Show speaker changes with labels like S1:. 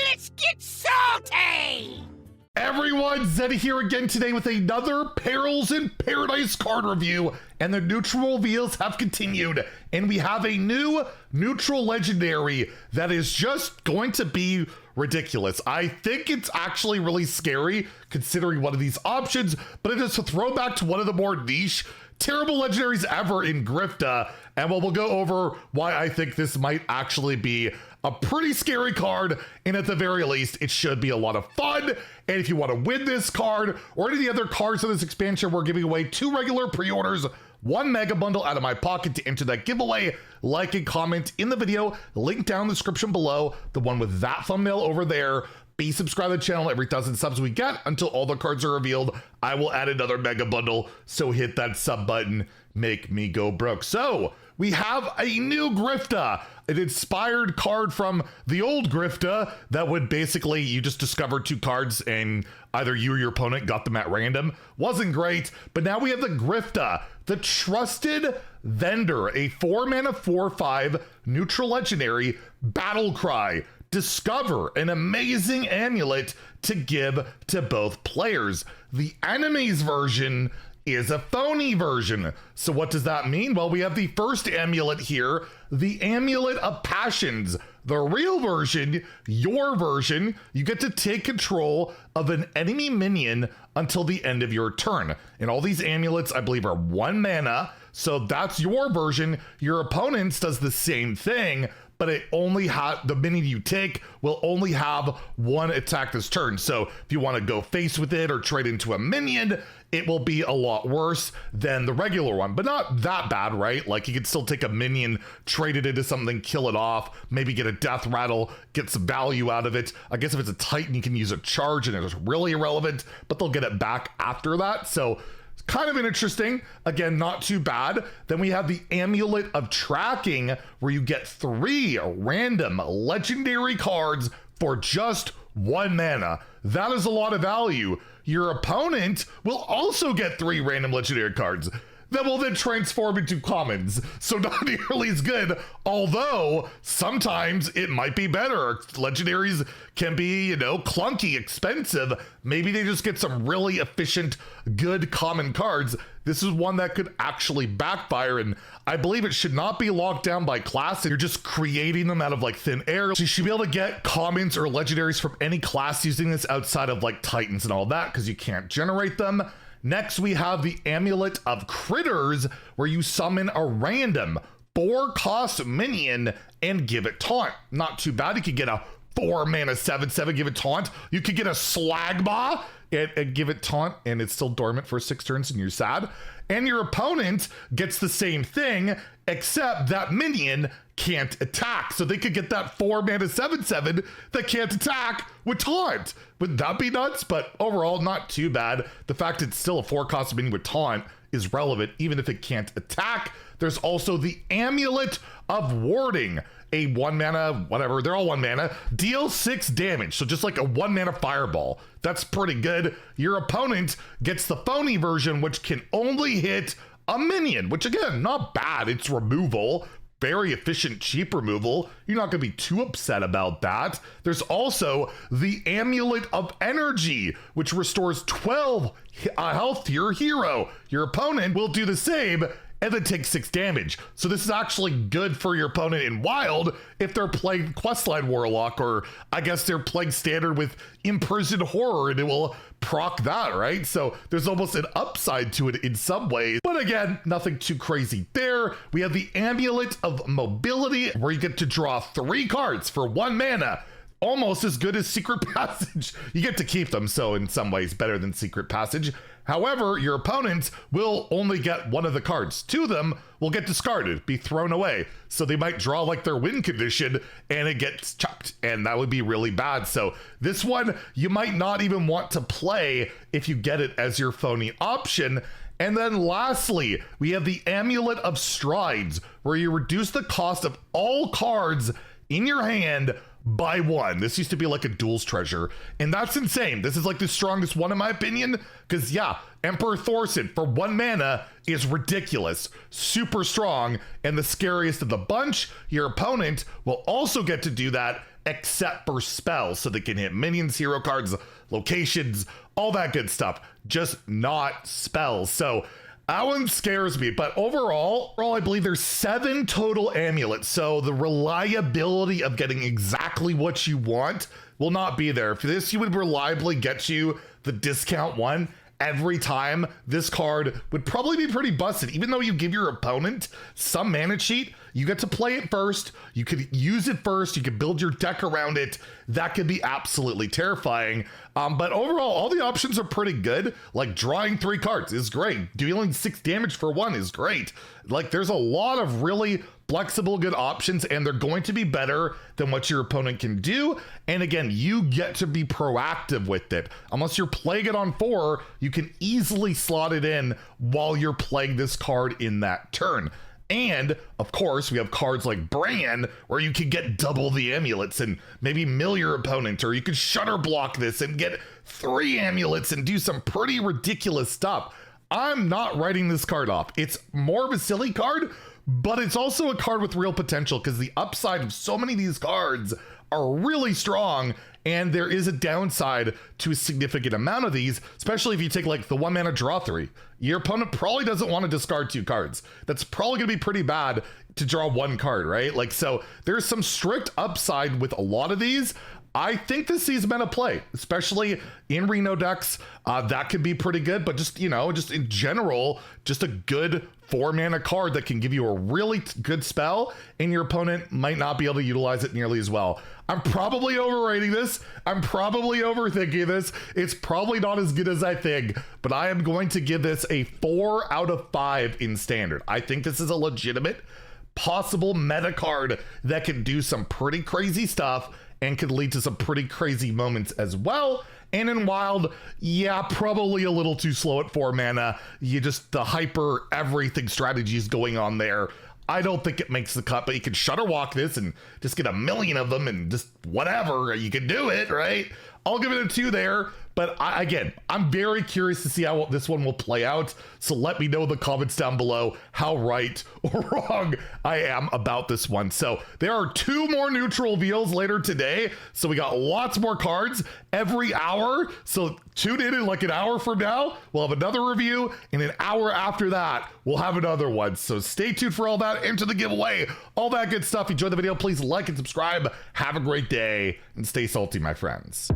S1: Let's get salty!
S2: Everyone, Zeddy here again today with another Perils in Paradise card review, and the neutral reveals have continued, and we have a new neutral legendary that is just going to be ridiculous. I think it's actually really scary considering one of these options, but it is a throwback to one of the more niche terrible legendaries ever in Grifta, and we'll go over why I think this might actually be a pretty scary card, and at the very least, it should be a lot of fun. And if you want to win this card or any of the other cards in this expansion, we're giving away 2 regular pre-orders, 1 mega bundle out of my pocket to enter that giveaway. Like and comment in the video, link down in the description below, the one with that thumbnail over there. Be subscribed to the channel. Every 1,000 subs we get until all the cards are revealed, I will add another mega bundle. So hit that sub button, make me go broke. So we have a new Grifta, an inspired card from the old Grifta that would basically, you just discovered 2 cards and either you or your opponent got them at random. Wasn't great, but now we have the Grifta, the Trusted Vendor, a 4-mana 4/5 neutral legendary battle cry. Discover an amazing amulet to give to both players. The enemy's version is a phony version. So what does that mean? Well, we have the first amulet here, the Amulet of Passions. The real version, your version, you get to take control of an enemy minion until the end of your turn. And all these amulets, I believe, are 1 mana. So that's your version. Your opponent's does the same thing, but it only the minion you take will only have 1 attack this turn. So if you want to go face with it or trade into a minion, it will be a lot worse than the regular one, but not that bad, right? Like you could still take a minion, trade it into something, kill it off, maybe get a death rattle, get some value out of it. I guess if it's a Titan, you can use a charge and it's really irrelevant, but they'll get it back after that. So kind of interesting. Again, not too bad. Then we have the Amulet of Tracking, where you get 3 random legendary cards for just 1 mana. That is a lot of value. Your opponent will also get 3 random legendary cards that will then transform into commons. So not nearly as good, although sometimes it might be better. Legendaries can be, clunky, expensive. Maybe they just get some really efficient, good common cards. This is one that could actually backfire, and I believe it should not be locked down by class. You're just creating them out of like thin air. So you should be able to get commons or legendaries from any class using this outside of like Titans and all that, because you can't generate them. Next, we have the Amulet of Critters, where you summon a random 4-cost minion and give it taunt. Not too bad. You could get a 4-mana 7/7, give it taunt. You could get a Slagma and give it taunt, and it's still dormant for 6 turns and you're sad. And your opponent gets the same thing, except that minion can't attack. So they could get that 4-mana 7/7 that can't attack with taunt. Would that be nuts? But overall, not too bad. The fact it's still a 4-cost minion with taunt is relevant, even if it can't attack. There's also the Amulet of Warding, a 1 mana, whatever, they're all 1 mana, deal 6 damage. So just like a 1 mana fireball. That's pretty good. Your opponent gets the phony version, which can only hit a minion, which again, not bad. It's removal. Very efficient, cheap removal. You're not going to be too upset about that. There's also the Amulet of Energy, which restores 12 health to your hero. Your opponent will do the same and then take 6 damage. So this is actually good for your opponent in Wild if they're playing Questline Warlock, or I guess they're playing Standard with Imprisoned Horror, and it will proc that, right? So there's almost an upside to it in some ways. But again, nothing too crazy there. We have the Amulet of Mobility, where you get to draw 3 cards for 1 mana. Almost as good as Secret Passage. You get to keep them, so in some ways better than Secret Passage. However, your opponents will only get 1 of the cards. 2 of them will get discarded, be thrown away. So they might draw like their win condition and it gets chucked, and that would be really bad. So this one, you might not even want to play if you get it as your phony option. And then lastly, we have the Amulet of Strides, where you reduce the cost of all cards in your hand by 1. This used to be like a duel's treasure, and that's insane. This is like the strongest one in my opinion, because yeah, Emperor Thorson for 1 mana is ridiculous, super strong, and the scariest of the bunch. Your opponent will also get to do that except for spells. So they can hit minions, hero cards, locations, all that good stuff, just not spells. So that one scares me, but overall, I believe there's 7 total amulets. So the reliability of getting exactly what you want will not be there. For this, you would reliably get you the discount one every time. This card would probably be pretty busted. Even though you give your opponent some mana cheat, you get to play it first. You could use it first. You could build your deck around it. That could be absolutely terrifying. But overall, all the options are pretty good. Like drawing 3 cards is great. Dealing 6 damage for 1 is great. Like there's a lot of really flexible, good options, and they're going to be better than what your opponent can do. And again, you get to be proactive with it. Unless you're playing it on 4, you can easily slot it in while you're playing this card in that turn. And of course, we have cards like Bran, where you can get double the amulets and maybe mill your opponent, or you could shutter block this and get 3 amulets and do some pretty ridiculous stuff. I'm not writing this card off. It's more of a silly card, but it's also a card with real potential because the upside of so many of these cards are really strong, and there is a downside to a significant amount of these, especially if you take like the 1 mana draw 3. Your opponent probably doesn't want to discard 2 cards. That's probably gonna be pretty bad to draw 1 card, right? Like, so there's some strict upside with a lot of these. I think this sees meta play, especially in Reno decks. That could be pretty good, but just, you know, just in general, just a good 4 mana card that can give you a really good spell, and your opponent might not be able to utilize it nearly as well. I'm probably overrating this. I'm probably overthinking this. It's probably not as good as I think, but I am going to give this a 4 out of 5 in standard. I think this is a legitimate, possible meta card that can do some pretty crazy stuff and could lead to some pretty crazy moments as well. And in Wild, yeah, probably a little too slow at 4 mana. You just, the hyper everything strategies going on there. I don't think it makes the cut, but you can shutter walk this and just get a million of them and just whatever, you can do it, right? I'll give it a 2 there. But again, I'm very curious to see how this one will play out. So let me know in the comments down below how right or wrong I am about this one. So there are 2 more neutral reveals later today. So we got lots more cards every hour. So tune in like an hour from now. We'll have another review. And an hour after that, we'll have another one. So stay tuned for all that. Enter the giveaway. All that good stuff. Enjoy the video. Please like and subscribe. Have a great day. And stay salty, my friends.